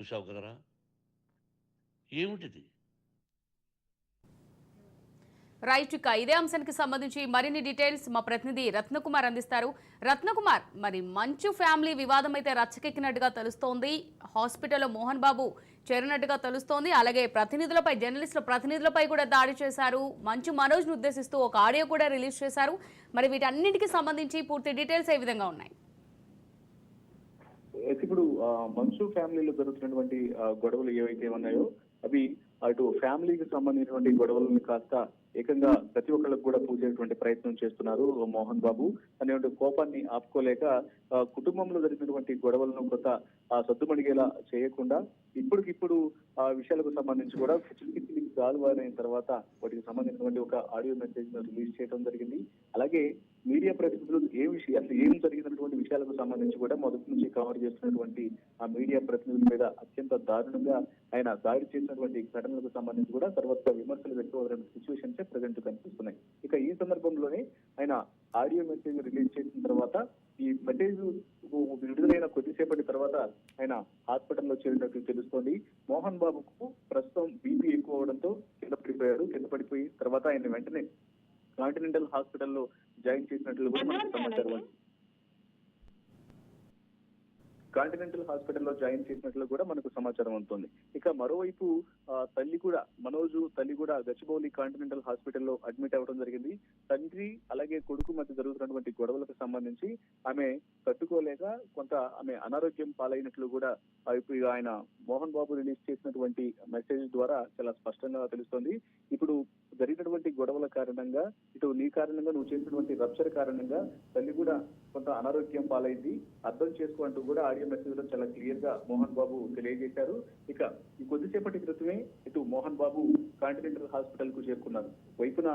చూసావు కదరా ఏమిటిది? రైట్, ఇక ఇదే అంశానికి సంబంధించి మరిన్ని డీటెయిల్స్ మా ప్రతినిధి రత్నకుమార్ అందిస్తారు. రత్నకుమార్, మరి మంచు ఫ్యామిలీ వివాదం అయితే రచ్చకెక్కినట్టుగా తెలుస్తోంది. హాస్పిటల్లో మోహన్ బాబు చేరినట్టుగా తెలుస్తోంది. అలాగే ప్రతినిధులపై, జర్నలిస్టుల ప్రతినిధులపై కూడా దాడి చేశారు. మంచు మనోజ్ను ఉద్దేశిస్తూ ఒక ఆడియో కూడా రిలీజ్ చేశారు. మరి వీటన్నిటికీ సంబంధించి పూర్తి డీటెయిల్స్ ఏ విధంగా ఉన్నాయి? ఇప్పుడు మంచు ఫ్యామిలీలో జరుగుతున్నటువంటి గొడవలు ఏవైతే ఉన్నాయో అవి అటు ఫ్యామిలీకి సంబంధించినటువంటి గొడవలను కాస్త ఏకంగా ప్రతి ఒక్కళ్ళకు కూడా పూసేటువంటి ప్రయత్నం చేస్తున్నారు మోహన్ బాబు. అనేటువంటి కోపాన్ని ఆపుకోలేక కుటుంబంలో జరిగినటువంటి గొడవలను కొంత సద్దుమణిగేలా చేయకుండా ఇప్పటికిప్పుడు ఆ విషయాలకు సంబంధించి కూడా గాలువారైన తర్వాత వాటికి సంబంధించినటువంటి ఒక ఆడియో మెసేజ్ రిలీజ్ చేయడం జరిగింది. అలాగే మీడియా ప్రతినిధులు అసలు ఏం జరిగినటువంటి విషయాలకు సంబంధించి కూడా మొదటి నుంచి కవర్ చేస్తున్నటువంటి ఆ మీడియా ప్రతినిధుల మీద అత్యంత దారుణంగా ఆయన దాడి చేసినటువంటి ఘటనలకు సంబంధించి కూడా తర్వాత విమర్శలు వ్యక్తమవుతున్న సిచ్యువేషన్స్ ప్రజెంట్ కనిపిస్తున్నాయి. ఇక ఈ సందర్భంలోనే ఆయన ఆడియో మెసేజ్ రిలీజ్ చేసిన తర్వాత ఈ మెసేజ్ విడుదలైన కొద్దిసేపటి తర్వాత ఆయన హాస్పిటల్లో చేరినట్టు తెలుస్తోంది. మోహన్ బాబుకు ప్రస్తుతం బీపీ ఎక్కువ అవడంతో కింద పడిపోయి తర్వాత ఆయన వెంటనే కాంటినెంటల్ హాస్పిటల్లో జాయిన్ చేసినట్లు కూడా మనకు సమాచారం. కాంటినెంటల్ హాస్పిటల్లో జాయిన్ చేసినట్లు కూడా మనకు సమాచారం అవుతుంది. ఇక మరోవైపు తల్లి కూడా తల్లి కూడా గచ్చిబౌలి కాంటినెంటల్ హాస్పిటల్లో అడ్మిట్ అవ్వడం జరిగింది. తండ్రి అలాగే కొడుకు మధ్య జరుగుతున్నటువంటి గొడవలకు సంబంధించి ఆమె తట్టుకోలేక కొంత ఆమె అనారోగ్యం పాలైనట్లు కూడా ఇప్పుడు ఆయన మోహన్ బాబు రిలీజ్ చేసినటువంటి మెసేజ్ ద్వారా చాలా స్పష్టంగా తెలుస్తోంది. ఇప్పుడు జరిగినటువంటి గొడవల కారణంగా ఇటు నీ కారణంగా నువ్వు చేసినటువంటి రప్చర్ కారణంగా తల్లి కూడా కొంత అనారోగ్యం పాలైంది, అర్థం చేసుకుంటూ కూడా ఆడియో మెసేజ్ లో చాలా క్లియర్ గా మోహన్ బాబు తెలియజేశారు. ఇక ఈ కొద్దిసేపటి క్రితమే ఇటు మోహన్ బాబు కాంటినెంటల్ హాస్పిటల్ కు చేరుకున్నారు. వైపున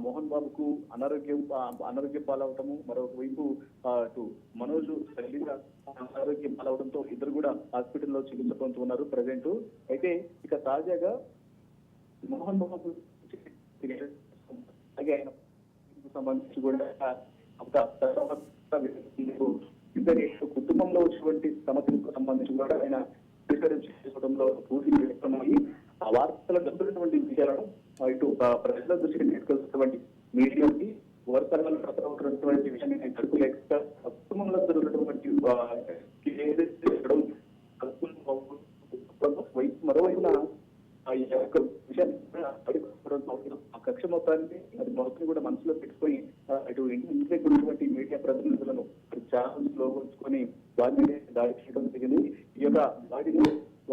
మోహన్ బాబుకు అనారోగ్యం పాలవటము, మరోవైపు అటు మనోజ్ తల్లిగా అనారోగ్యం పాలవడంతో ఇద్దరు కూడా హాస్పిటల్లో చికిత్స పొందుతున్నారు ప్రజెంట్. అయితే ఇక తాజాగా మోహన్ బాబు అలాగే ఆయన సంబంధించి కూడా ఇద్దరి కుటుంబంలో వచ్చినటువంటి సమస్యలకు సంబంధించి కూడా ఆయన చేసుకోవడంలో పూర్తి వ్యక్తమయ్యి ఆ వార్తలు జరుగుతున్నటువంటి విషయాలను ఇటు ప్రజల దృష్టికి తీసుకెళ్తున్నటువంటి మీడియాకి వర్తనాలు ప్రసరవుతున్నటువంటి విషయాన్ని నేను తడుపులేక కుటుంబంలో జరుగుతున్నటువంటి మరోవైపున ఆ కక్ష మొత్తాన్ని అది మొత్తం కూడా మనసులో పెట్టుకొని ఇటు ఇంటి దగ్గర ఉన్నటువంటి మీడియా ప్రతినిధులను ఛానల్స్ లో ఉంచుకొని వారిని దాడి చేయడం జరిగింది. ఈ యొక్క దాడిని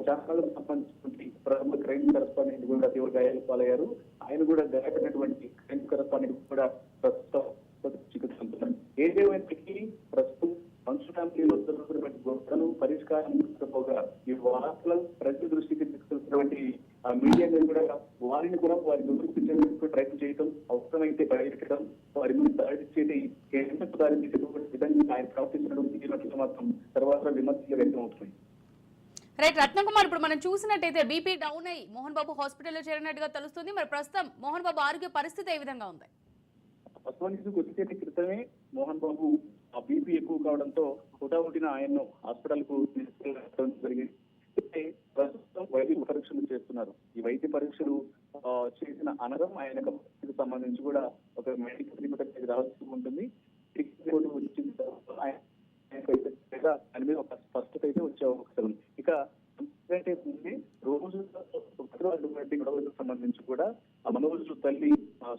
ఛానళ్లకు సంబంధించినటువంటి ప్రముఖ క్రైమ్ కరెస్పాండెంట్ కూడా తీవ్ర గాయాలు పాలయ్యారు. ఆయన కూడా గాయపడినటువంటి క్రైమ్ కరెస్పాండెంట్ కూడా ప్రస్తుతం చికిత్స పొందుతున్నారు. ఏదేమైనప్పటికీ ప్రస్తుతం మంచు ఫ్యామిలీలో జరుగుతున్నటువంటి గొప్పను పరిష్కారం పోగా ఈ వార్తలను ప్రజల దృష్టికి తీసుకెళ్తున్నటువంటి మీడియా కూడా వారిని కూడా వారి గురించి ప్రయత్నం చేయడం, అవసరమైతే బయటడం, వారి మీద దాడి చేసి కేంద్రకు దారి తీసేటువంటి విధంగా ఆయన ప్రవర్తించడం మాత్రం తర్వాత విమర్శలు వ్యక్తం అవుతున్నాయి. రైట్ రత్నకుమార్, ఇప్పుడు మనం చూసినట్టయితే బీపీ డౌన్ అయ్యి మోహన్ బాబు హాస్పిటల్లో చేరినట్టుగా తెలుస్తుంది. మరి ప్రస్తుతం మోహన్ బాబు ఆరోగ్య పరిస్థితి ఏ విధంగా ఉంది? ప్రస్తుతానికి కొద్దిసేపటి క్రితమే మోహన్ బాబు ఆ బీపీ ఎక్కువ కావడంతో హుటాహుటిన ఆయన్ను హాస్పిటల్ కు తీసుకెళ్ళడం జరిగింది. ప్రస్తుతం వైద్య పరీక్షలు చేస్తున్నారు. ఈ వైద్య పరీక్షలు చేసిన అనంతరం ఆయనకు సంబంధించి కూడా ఒక మెడికల్ రిపోర్ట్ రావాల్సి ఉంటుంది. ఆయన మీద ఒక స్పష్టత అయితే వచ్చే అవకాశం ఉంది. ఇక రోజు గొడవలకు సంబంధించి కూడా ఆ మనోజు తల్లి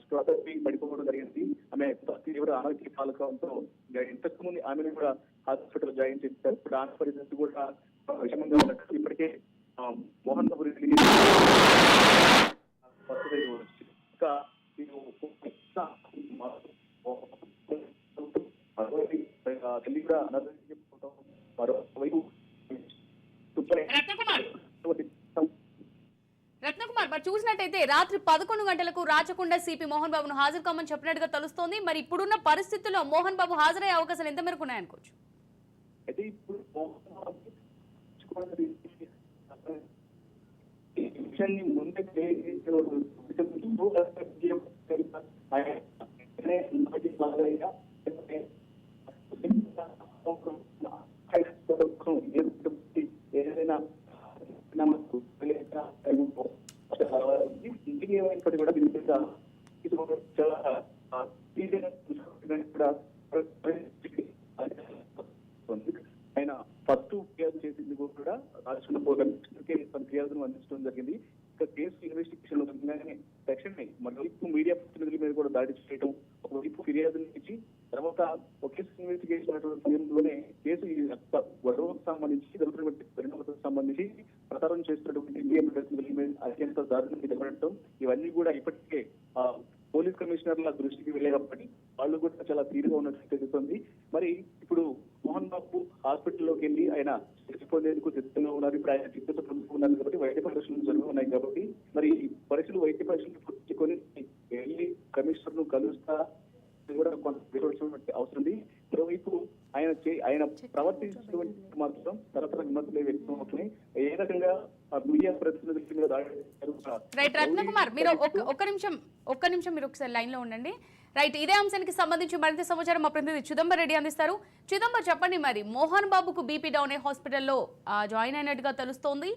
స్ట్రోక్ పడిపోవడం జరిగింది. ఆమె తీవ్ర అనారోగ్య పాలకంతో ఇంతకు ముందు ఆమెను కూడా హాస్పిటల్ జాయిన్ చేశారు. ఇప్పుడు ఆమె పరిస్థితి కూడా విషమంగా ఉన్నట్టు ఇప్పటికే మోహన్ బాబు ఇంకా తల్లి కూడా అనారోగ్యం మరోవైపు రత్నకుమార్, మరి చూసినట్టయితే రాత్రి 11 గంటలకు రాచకొండ సిపి మోహన్ బాబును హాజరు కామని చెప్పినట్టుగా తెలుస్తోంది. మరి ఇప్పుడున్న పరిస్థితుల్లో మోహన్ బాబు హాజరయ్యే అవకాశాలు ఎంత మేరకు ఉన్నాయనుకోవచ్చు? అయితే ఇప్పుడు ఏదైనా ఇంటికి ఏమైనప్పటికీ కూడా దీని మీద ఇది చాలా కూడా ఆయన ఫస్ట్ ఫిర్యాదు చేసింది కూడా రాష్ట్రంలో ఫిర్యాదును అందించడం జరిగింది. ఇక కేసు ఇన్వెస్టిగేషన్ లో తక్షణమే మరోవైపు మీడియా ప్రతినిధుల మీద కూడా దాడి చేయడం, ఒకవైపు ఫిర్యాదును ఇచ్చి తర్వాత ఒక కేసు ఇన్వెస్టిగేషన్ సమయంలోనే కేసు గొడవకు సంబంధించి జరుగుతున్నటువంటి పరిణామాలకు సంబంధించి ప్రచారం చేస్తున్నటువంటి మీడియా ప్రతినిధుల మీద అత్యంత దారుణంగా జరగడం, ఇవన్నీ కూడా ఇప్పటికే పోలీస్ కమిషనర్ల దృష్టికి వెళ్ళేటప్పటి వాళ్ళు కూడా చాలా తీరుగా ఉన్నట్టు తెలుస్తుంది. మరి ఇప్పుడు మోహన్ బాబు హాస్పిటల్లోకి వెళ్ళి ఆయన చికిత్స పొందేందుకు సిద్ధంగా ఉన్నారు. ఇప్పుడు ఆయన చికిత్స పొందుతున్నారు కాబట్టి వైద్య పరీక్షలు జరుగుతున్నాయి కాబట్టి మరి పరీక్షలు వైద్య పరీక్షలు పుచ్చుకొని వెళ్ళి కమిషనర్ ను కలుస్తా కూడా కొంత అవసరం ఉంది. మరోవైపు ఆయన ప్రవర్తించినటువంటి మాత్రం తరతర విమర్శలే వ్యక్తం అవుతున్నాయి. ఏ రకంగా మీడియా ప్రతినిధుల మీద దాడి రైట్ రత్నకుమార్, మీరు ఒక్క నిమిషం మీరు ఒకసారి లైన్ లో ఉండండి. రైట్, ఇదే అంశానికి సంబంధించి మరింత సమాచారం మా ప్రతినిధి చిదంబర్ రెడ్డి అందిస్తారు. చిదంబర్, చెప్పండి, మరి మోహన్ బాబుకు బీపీ డౌన్ హాస్పిటల్లో జాయిన్ అయినట్టుగా తెలుస్తోంది.